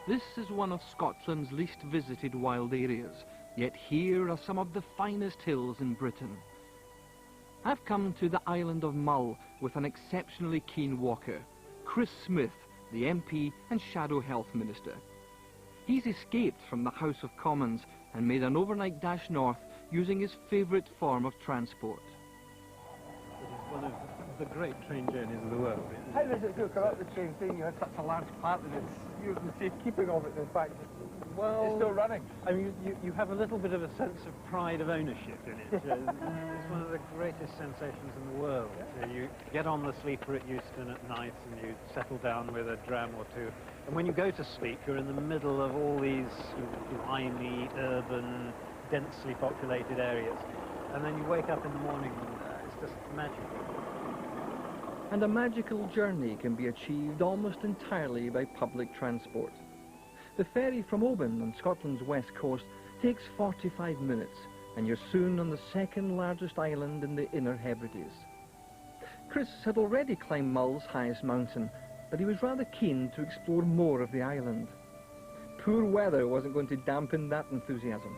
This is one of Scotland's least visited wild areas, yet here are some of the finest hills in Britain. I've come to the island of Mull with an exceptionally keen walker, Chris Smith, the MP and Shadow Health Minister. He's escaped from the House of Commons and made an overnight dash north using his favourite form of transport. It is one of the great train journeys of the world. How does it feel about the train thing? You had such a large part of it. You're the safekeeping of it, in fact. Well, it's still running. I mean, you have a little bit of a sense of pride of ownership in it. It's one of the greatest sensations in the world. You get on the sleeper at Euston at night and you settle down with a dram or two. And when you go to sleep, you're in the middle of all these grimy, urban, densely populated areas. And then you wake up in the morning and it's just magical. And a magical journey can be achieved almost entirely by public transport. The ferry from Oban on Scotland's west coast takes 45 minutes, and you're soon on the second largest island in the Inner Hebrides. Chris had already climbed Mull's highest mountain, but he was rather keen to explore more of the island. Poor weather wasn't going to dampen that enthusiasm.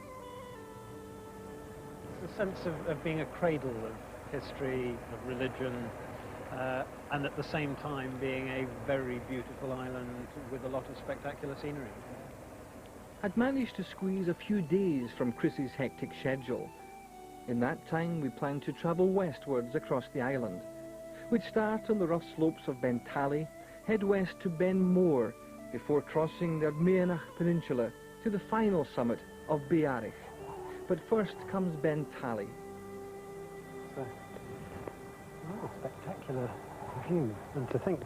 It's a sense of being a cradle of history, of religion, and at the same time being a very beautiful island with a lot of spectacular scenery. I'd managed to squeeze a few days from Chris's hectic schedule. In that time we planned to travel westwards across the island. We'd start on the rough slopes of Beinn Talaidh, head west to Beinn before crossing the Ardmeanach Peninsula to the final summit of Beinn. But first comes Beinn Talaidh. Oh, spectacular view. And to think,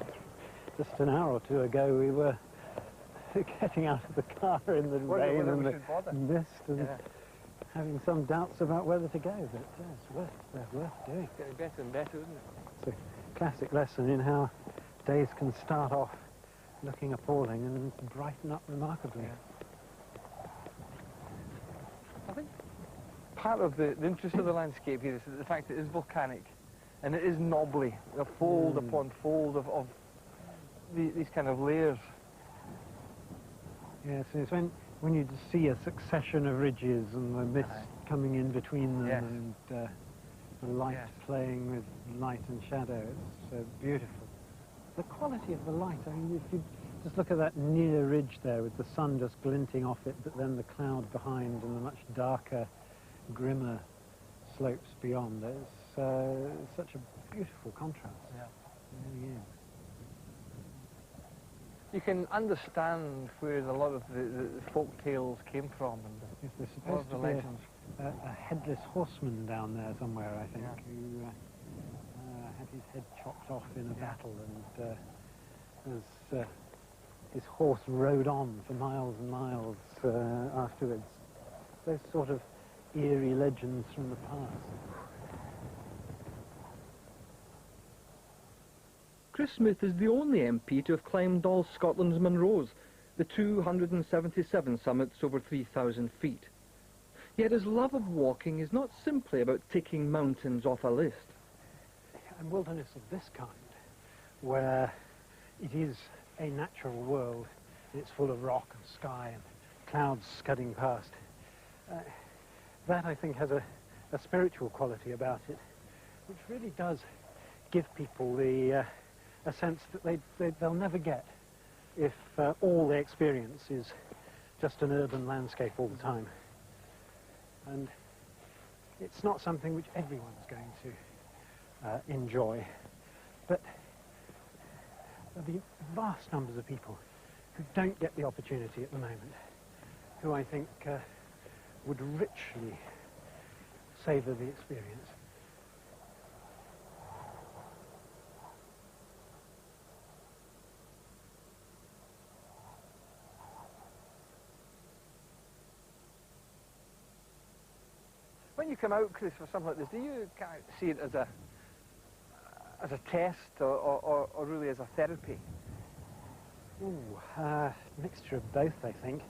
just an hour or two ago we were getting out of the car in the rain and the mist and having some doubts about whether to go, but it's worth doing. It's getting better and better, isn't it? It's a classic lesson in how days can start off looking appalling and brighten up remarkably. Yeah. I think part of the interest of the landscape here is the fact that it is volcanic. And it is knobbly, fold upon fold of these kind of layers. Yes, it's when you just see a succession of ridges and the mist coming in between them and the light playing with light and shadow. It's beautiful. The quality of the light, I mean, if you just look at that near ridge there with the sun just glinting off it, but then the cloud behind and the much darker, grimmer slopes beyond. It's such a beautiful contrast. Yeah. It really is. You can understand where a lot of the folk tales came from, and there's supposed to be legends. A headless horseman down there somewhere, I think, who had his head chopped off in a battle, and his horse rode on for miles and miles afterwards. Those sort of eerie legends from the past. Chris Smith is the only MP to have climbed all Scotland's Munros, the 277 summits over 3,000 feet. Yet his love of walking is not simply about ticking mountains off a list. And wilderness of this kind, where it is a natural world, it's full of rock and sky and clouds scudding past, that I think has a spiritual quality about it, which really does give people a sense that they'll never get if all they experience is just an urban landscape all the time. And it's not something which everyone's going to enjoy, but there'll be vast numbers of people who don't get the opportunity at the moment, who I think would richly savour the experience. When you come out, Chris, for something like this, do you kind of see it as a test or really as a therapy? Ooh, mixture of both, I think,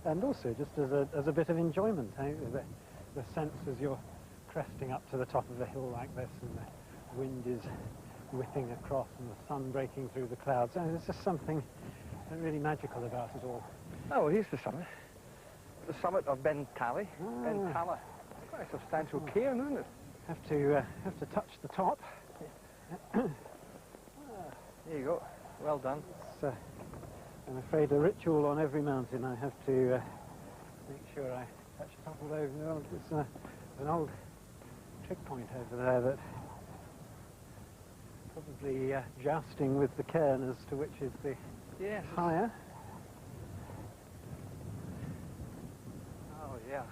and also just as a bit of enjoyment. The sense as you're cresting up to the top of a hill like this, and the wind is whipping across, and the sun breaking through the clouds. And there's just something really magical about it all. Oh, well, here's the summit. The summit of Beinn Talaidh. Beinn Talaidh. Quite a substantial cairn, isn't it? Have to touch the top. There you go. Well done. It's, I'm afraid, a ritual on every mountain. I have to make sure I touch the top of those. It's an old trick point over there that probably jousting with the cairn as to which is the higher. Oh, yeah.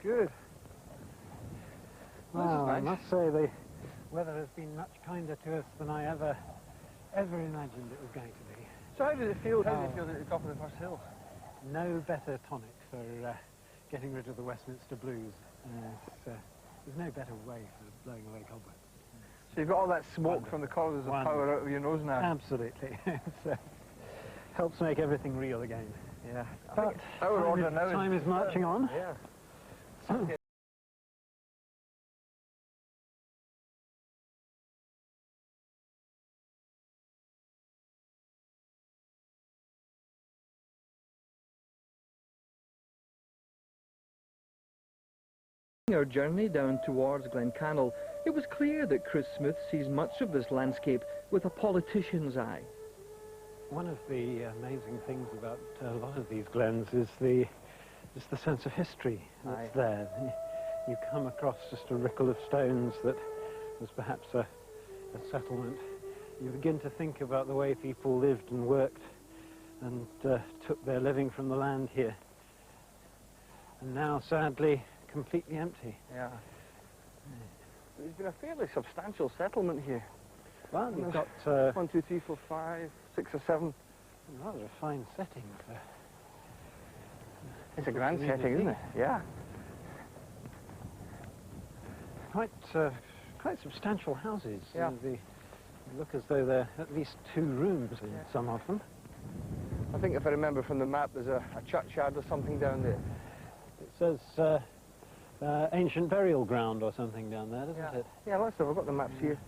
Good. Well, nice. I must say the weather has been much kinder to us than I ever imagined it was going to be. So how did it feel? How did it feel at the top of the first hill? No better tonic for getting rid of the Westminster blues. There's no better way for blowing away cobwebs. So you've got all that smoke from the corridors of power out of your nose now? Absolutely. It helps make everything real again. Yeah. But time is marching on. Yeah. Our journey down towards Glencanal, it was clear that Chris Smith sees much of this landscape with a politician's eye. One of the amazing things about a lot of these glens is the sense of history that's there. You come across just a rickle of stones that was perhaps a settlement. You begin to think about the way people lived and worked and took their living from the land here. And now, sadly, completely empty. Yeah. There's been a fairly substantial settlement here. Well, you've got 1, 2, 3, 4, 5, 6 or 7. Rather a fine setting for... It's a grand setting, isn't it? Yeah. Quite substantial houses. Yeah. They look as though they're at least 2 rooms in some of them. I think if I remember from the map, there's a churchyard or something down there. It says ancient burial ground or something down there, doesn't it? Yeah, let's have. I've got the maps here.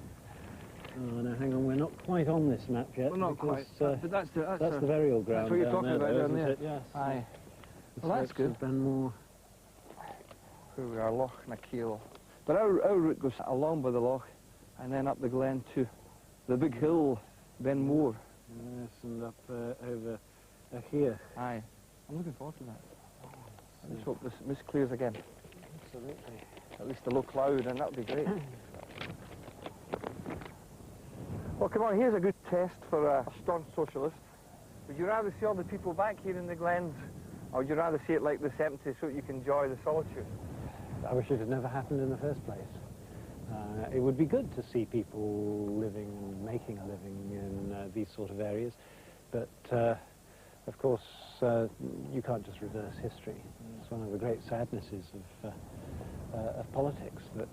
Oh, no, hang on, we're not quite on this map yet. We're not quite. But that's the burial ground. That's what you're talking about down there. Yes. Aye. Well, that's good. More. Here we are, Loch Nakiel. But our route goes along by the loch and then up the glen to the big hill, Ben Moor. Yes, and up over here. Aye. I'm looking forward to that. I just hope this mist clears again. Absolutely. At least a low cloud, and that would be great. Well, come on, here's a good test for a staunch socialist. Would you rather see all the people back here in the glens, or would you rather see it like this empty so that you can enjoy the solitude? I wish it had never happened in the first place. It would be good to see people living and making a living in these sort of areas, but of course you can't just reverse history. It's one of the great sadnesses of politics that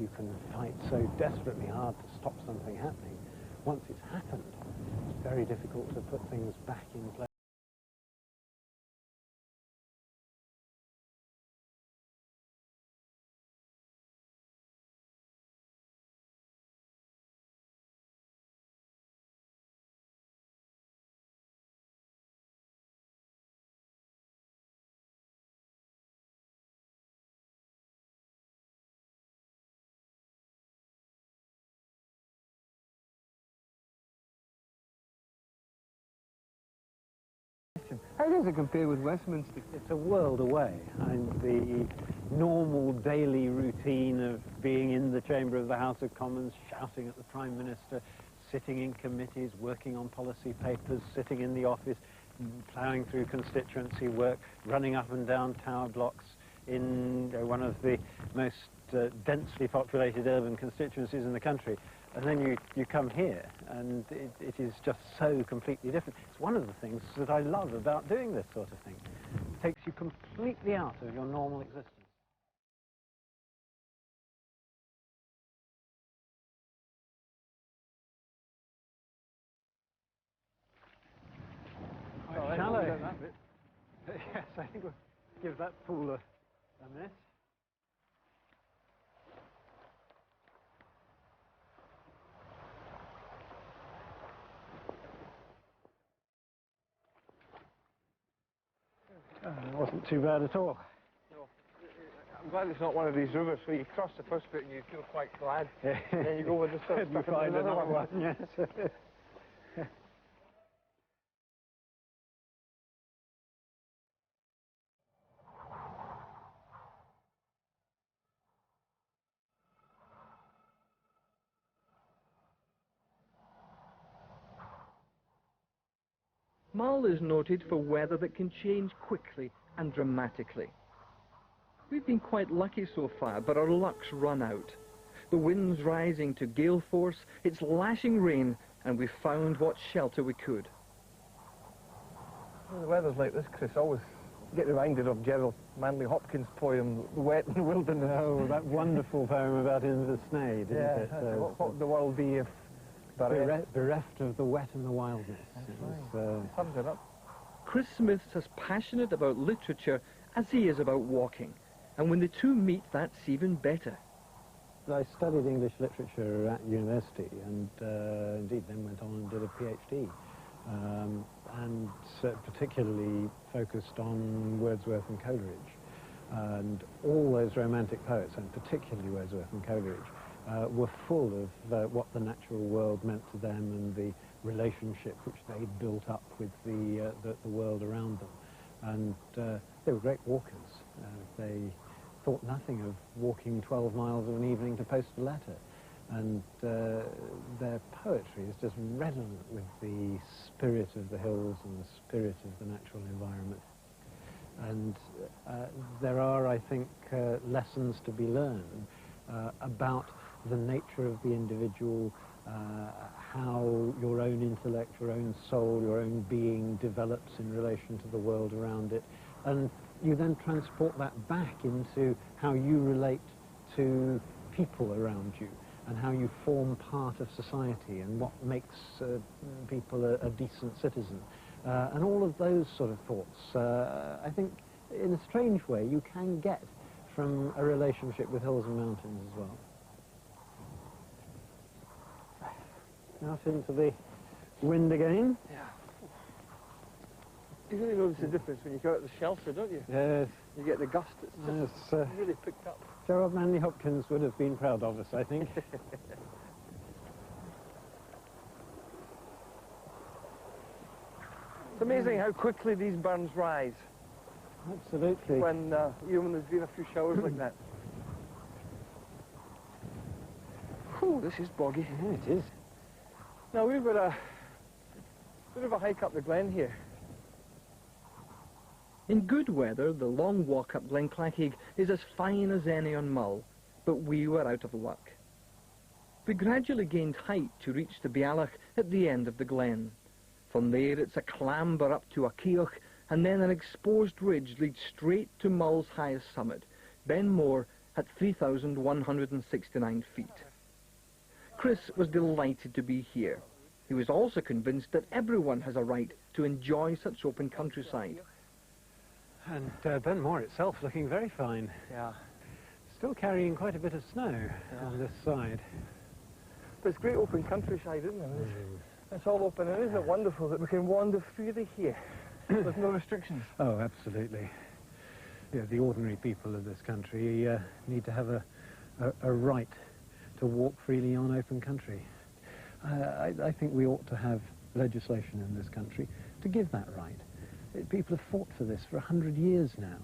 you can fight so desperately hard to stop something happening. Once it's happened, it's very difficult to put things back in place. How does it compare with Westminster? It's a world away. The normal daily routine of being in the chamber of the House of Commons, shouting at the Prime Minister, sitting in committees, working on policy papers, sitting in the office, ploughing through constituency work, running up and down tower blocks in one of the most densely populated urban constituencies in the country. And then you come here, and it is just so completely different. It's one of the things that I love about doing this sort of thing. It takes you completely out of your normal existence. Quite shallow. Yes, I think we'll give that pool a miss. It wasn't too bad at all. No. I'm glad it's not one of these rivers where you cross the first bit and you feel quite glad, and then you go with the stuff You find another one, yes. Mull is noted for weather that can change quickly and dramatically. We've been quite lucky so far, but our luck's run out. The wind's rising to gale force, it's lashing rain, and we've found what shelter we could. Well, the weather's like this, Chris, always get reminded of Gerald Manley Hopkins' poem, The Wet and Wilderness. Oh, that wonderful poem about Inversnaid, isn't it? What would the world be if... Bereft of the wet and the wildness. Sums it up. Chris Smith's as passionate about literature as he is about walking, and when the two meet, that's even better. I studied English literature at university, and indeed then went on and did a PhD, and particularly focused on Wordsworth and Coleridge, and all those romantic poets, and particularly Wordsworth and Coleridge, were full of what the natural world meant to them and the relationship which they built up with the world around them. And they were great walkers. They thought nothing of walking 12 miles of an evening to post a letter. And their poetry is just redolent with the spirit of the hills and the spirit of the natural environment. And there are, I think, lessons to be learned about the nature of the individual, how your own intellect, your own soul, your own being develops in relation to the world around it. And you then transport that back into how you relate to people around you and how you form part of society and what makes people a decent citizen. And all of those sort of thoughts, I think, in a strange way, you can get from a relationship with hills and mountains as well. Out into the wind again. Yeah. You really notice the difference when you go out the shelter, don't you? Yes. You get the gust, it's just really picked up. Gerald Manley Hopkins would have been proud of us, I think. It's amazing how quickly these burns rise. Absolutely. When even there's been a few showers like that. Whew, this is boggy. Yeah, it is. Now we've got a bit of a hike up the glen here. In good weather, the long walk up Glen Clachaig is as fine as any on Mull, but we were out of luck. We gradually gained height to reach the Beannach at the end of the glen. From there it's a clamber up to a Keoch, and then an exposed ridge leads straight to Mull's highest summit, Beinn Mhor, at 3,169 feet. Chris was delighted to be here. He was also convinced that everyone has a right to enjoy such open countryside. And Beinn Mhor itself looking very fine. Yeah. Still carrying quite a bit of snow on this side. But it's great open countryside, isn't it? It's all open, and isn't it wonderful that we can wander freely here with no restrictions? Oh, absolutely. Yeah, the ordinary people of this country need to have a right to walk freely on open country. I think we ought to have legislation in this country to give that right. People have fought for this for 100 years now,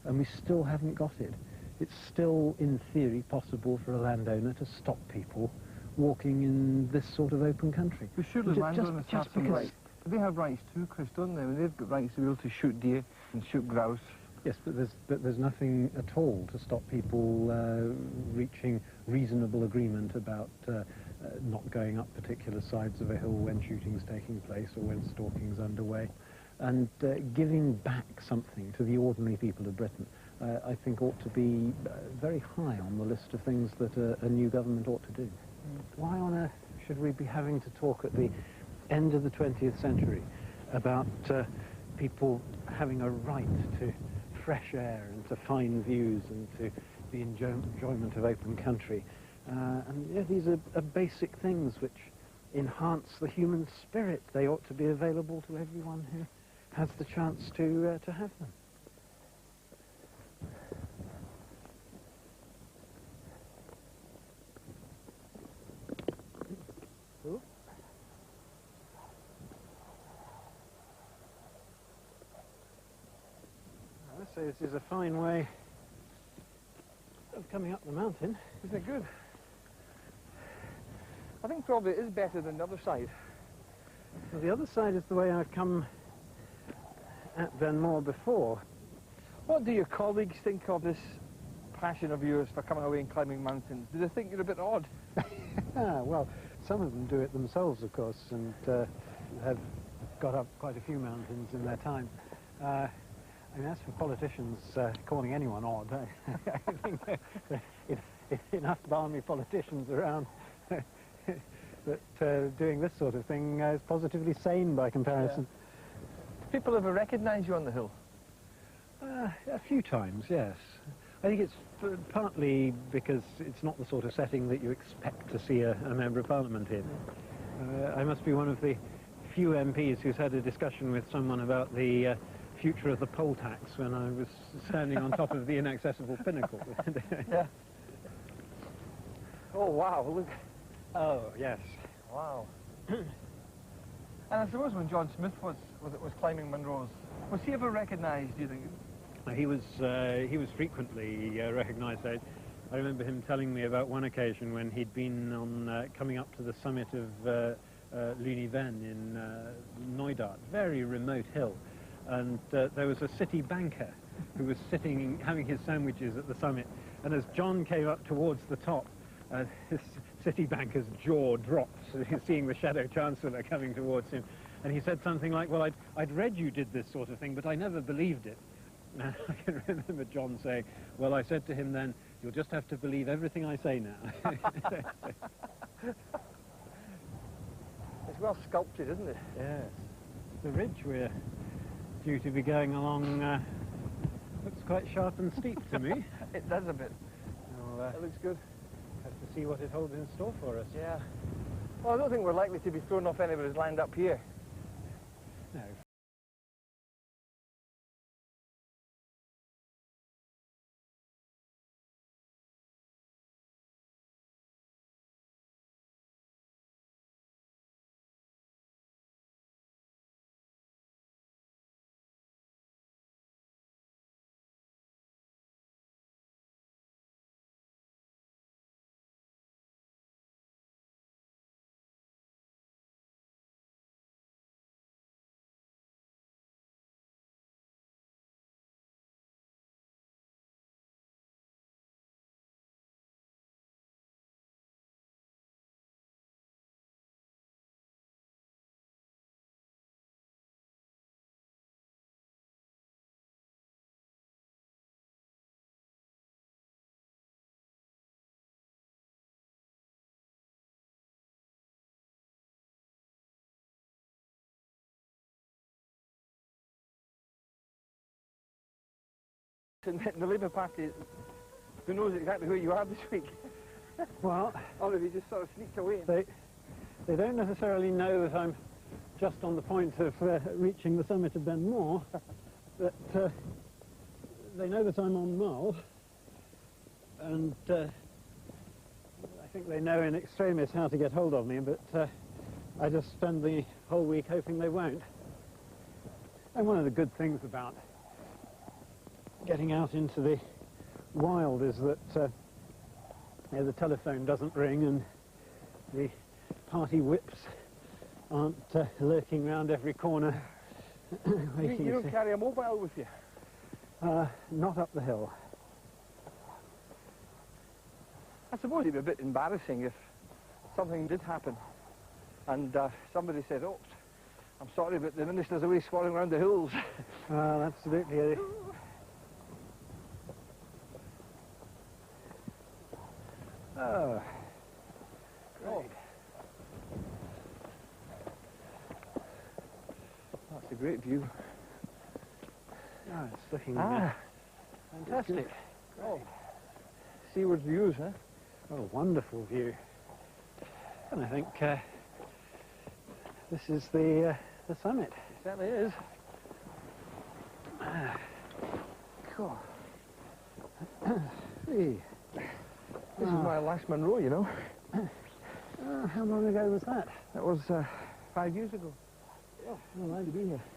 and we still haven't got it. It's still, in theory, possible for a landowner to stop people walking in this sort of open country. But surely landowners have some rights. They have rights too, Chris, don't they? I mean, they've got rights to be able to shoot deer and shoot grouse. Yes, but there's nothing at all to stop people reaching reasonable agreement about not going up particular sides of a hill when shooting's taking place or when stalking's underway. And giving back something to the ordinary people of Britain, I think ought to be very high on the list of things that a new government ought to do. Why on earth should we be having to talk at the end of the 20th century about people having a right to fresh air and to fine views and to the enjoyment of open country? And yeah, these are basic things which enhance the human spirit. They ought to be available to everyone who has the chance to have them. say this is a fine way of coming up the mountain. Isn't it good? I think probably it is better than the other side. Well, the other side is the way I've come at Beinn Mull before. What do your colleagues think of this passion of yours for coming away and climbing mountains? Do they think you're a bit odd? Well, some of them do it themselves, of course, and have got up quite a few mountains in their time. I mean, as for politicians calling anyone odd, I think it's enough balmy politicians around that doing this sort of thing is positively sane by comparison. Yeah. People ever recognise you on the hill? A few times, yes. I think it's partly because it's not the sort of setting that you expect to see a Member of Parliament in. I must be one of the few MPs who's had a discussion with someone about the future of the poll tax when I was standing on top of the inaccessible pinnacle. Yeah. Oh, wow, look. Oh, yes. Wow. And I suppose when John Smith was climbing Munros, was he ever recognised, do you think? He was frequently recognised. I remember him telling me about one occasion when he'd been on coming up to the summit of Luniven in Knoydart, very remote hill, and there was a city banker who was sitting having his sandwiches at the summit, and as John came up towards the top, his city banker's jaw dropped, seeing the Shadow Chancellor coming towards him, and he said something like, well, I'd read you did this sort of thing, but I never believed it. I can remember John saying, well, I said to him then, you'll just have to believe everything I say now. It's well sculpted, isn't it? Yes. The ridge we're due to be going along looks quite sharp and steep to me. It does a bit. So, it looks good. Have to see what it holds in store for us. Yeah. Well, I don't think we're likely to be thrown off anybody's land up here. No. And the Labour Party, who knows exactly where you are this week? Well, Or have you just sort of sneaked away? they don't necessarily know that I'm just on the point of reaching the summit of Beinn Mull, but they know that I'm on Mull, and I think they know in extremis how to get hold of me, but I just spend the whole week hoping they won't. And one of the good things about getting out into the wild is that the telephone doesn't ring and the party whips aren't lurking round every corner. You don't carry a mobile with you? Not up the hill. I suppose it'd be a bit embarrassing if something did happen and somebody said, oh, I'm sorry, but the minister's away squatting around the hills. Absolutely. Oh, great. That's a great view. Oh, it's looking fantastic. Oh, Seaward views, huh? what a wonderful view. And I think this is the summit. It certainly is. Cool. Hey. This is my last Munro, you know. How long ago was that? That was 5 years ago. Oh, well,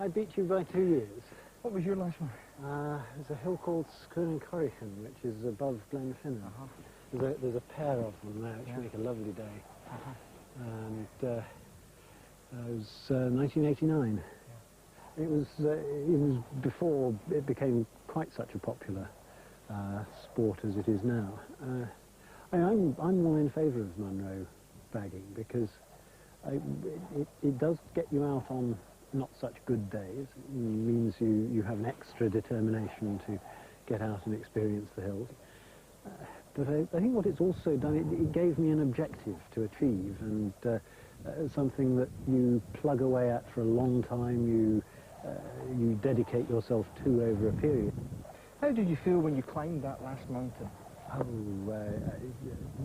I beat you by 2 years. What was your last one? There's a hill called Scenic, which is above Glenfinnan. There's a pair of them there, which make a lovely day. And it was 1989. It was before it became quite such a popular sport as it is now. I'm more in favour of Munro bagging because it does get you out on not such good days. It means you have an extra determination to get out and experience the hills. But I think what it's also done, it gave me an objective to achieve, and something that you plug away at for a long time, you dedicate yourself to over a period. How did you feel when you climbed that last mountain?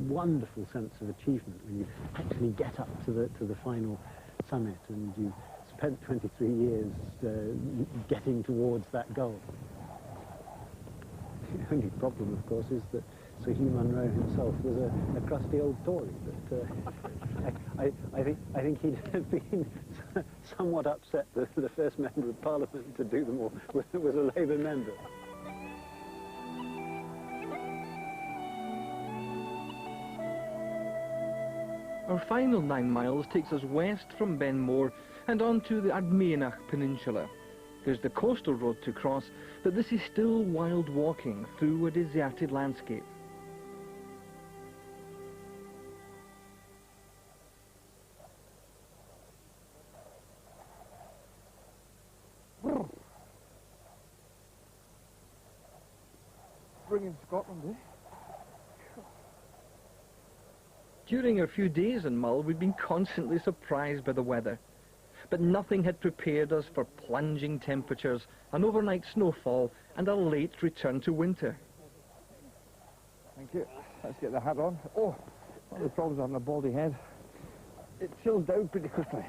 Wonderful sense of achievement when you actually get up to the final summit and you've spent 23 years getting towards that goal. The only problem, of course, is that Sir Hugh Munro himself was a crusty old Tory, but I think he'd have been somewhat upset that the first member of Parliament to do them all was a Labour member. Our final 9 miles takes us west from Beinn and on to the Ardmeanach Peninsula. There's the coastal road to cross, but this is still wild walking through a deserted landscape. Bringing Scotland, eh? During our few days in Mull, we'd been constantly surprised by the weather. But nothing had prepared us for plunging temperatures, an overnight snowfall, and a late return to winter. Thank you. Let's get the hat on. Oh, one of the problems having a baldy head. It chills down pretty quickly.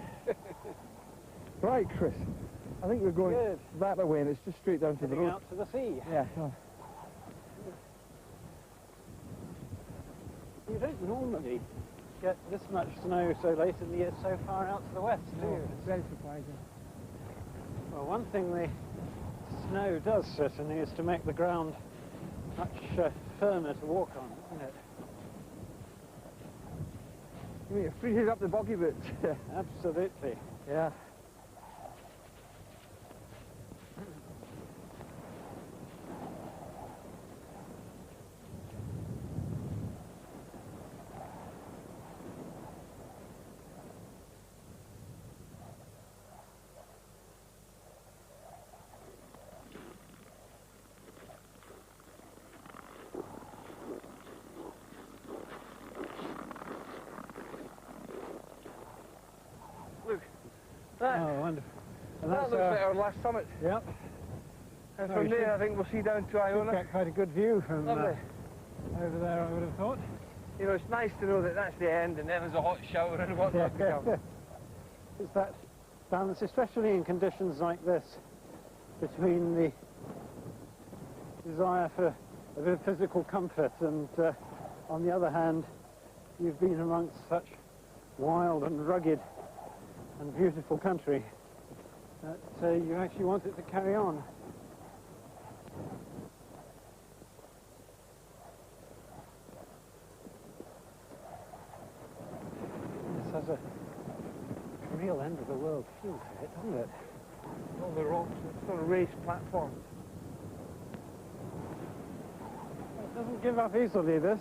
Right, Chris. I think we're going that way, and it's just straight down to the road. Out to the sea. Yeah. Come on. You don't normally get this much snow so late in the year so far out to the west, do you? It's very surprising. Well, one thing the snow does certainly is to make the ground much firmer to walk on, isn't it? You mean it freezes up the boggy bits? Absolutely. Yeah. Oh, wonderful. And That looks like our last summit. Yep. And from there, I think we'll see down to Iona. Get quite a good view from Lovely. over there, I would have thought. You know, it's nice to know that that's the end, and then there's a hot shower and whatnot to come. It's that balance, especially in conditions like this, between the desire for a bit of physical comfort and, on the other hand, you've been amongst such wild and rugged and beautiful country that you actually want it to carry on. This has a real end of the world feel to it, doesn't it? All the rocks, sort of raised platforms. It doesn't give up easily, this.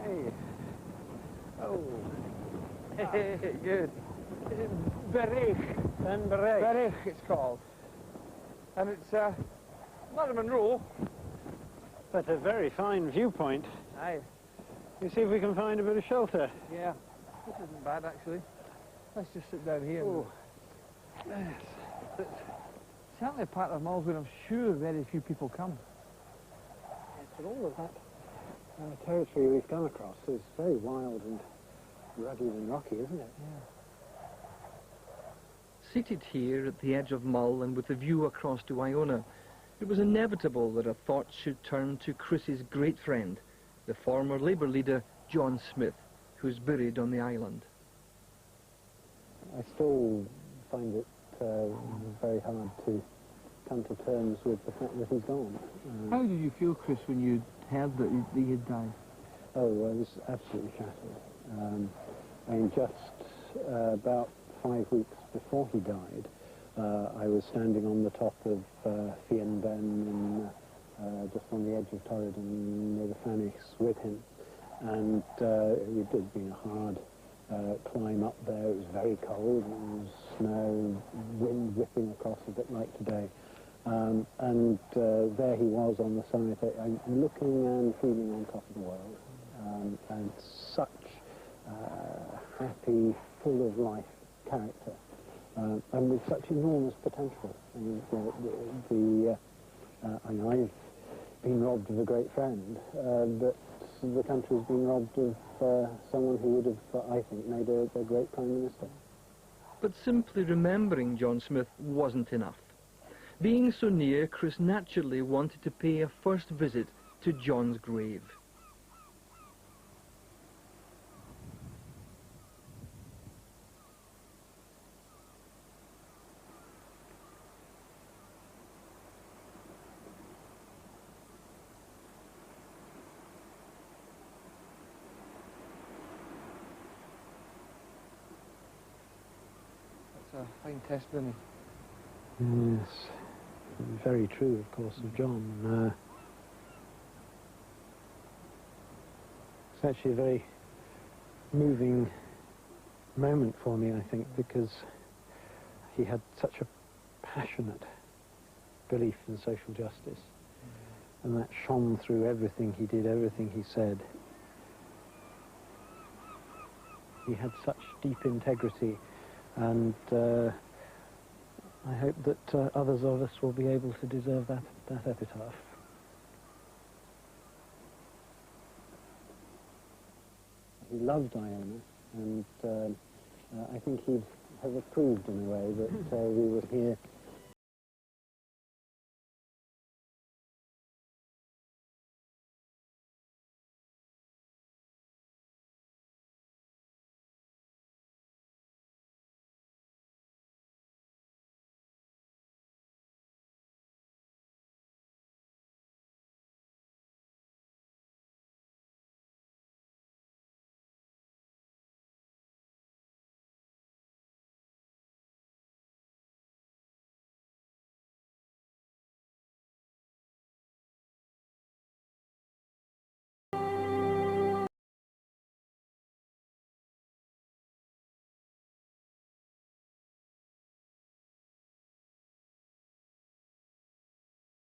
Hey. Oh. Good. Beinn Talaidh. Beinn, it's called. And it's not a Munro. But a very fine viewpoint. Aye. You see if we can find a bit of shelter. Yeah. This isn't bad, actually. Let's just sit down here. Oh. Yes. It's certainly a part of Mull where I'm sure very few people come. Yes, but all of that territory we've come across is very wild and rugged and rocky, isn't it? Yeah. Seated here at the edge of Mull and with a view across to Iona, it was inevitable that our thoughts should turn to Chris's great friend, the former Labour leader John Smith, who's buried on the island. I still find it very hard to come to terms with the fact that he's gone. How did you feel, Chris, when you heard that he had died? Oh, I was absolutely shattered. I mean, just about 5 weeks before he died, I was standing on the top of Beinn Talaidh, just on the edge of Torridon near the Fanics with him, and it had been a hard climb up there. It was very cold, there was snow, wind whipping across a bit like today, and there he was on the summit, looking and feeling on top of the world, and such happy, full of life character, and with such enormous potential. I mean, I know I've been robbed of a great friend, but the country's been robbed of someone who would have, I think, made a great Prime Minister. But simply remembering John Smith wasn't enough. Being so near, Chris naturally wanted to pay a first visit to John's grave. That's a fine testimony. Yes, very true, of course, of John. It's actually a very moving moment for me, I think, because he had such a passionate belief in social justice, and that shone through everything he did, everything he said. He had such deep integrity, and I hope that others of us will be able to deserve that epitaph. He loved Iona, and I think he'd have approved in a way that we were here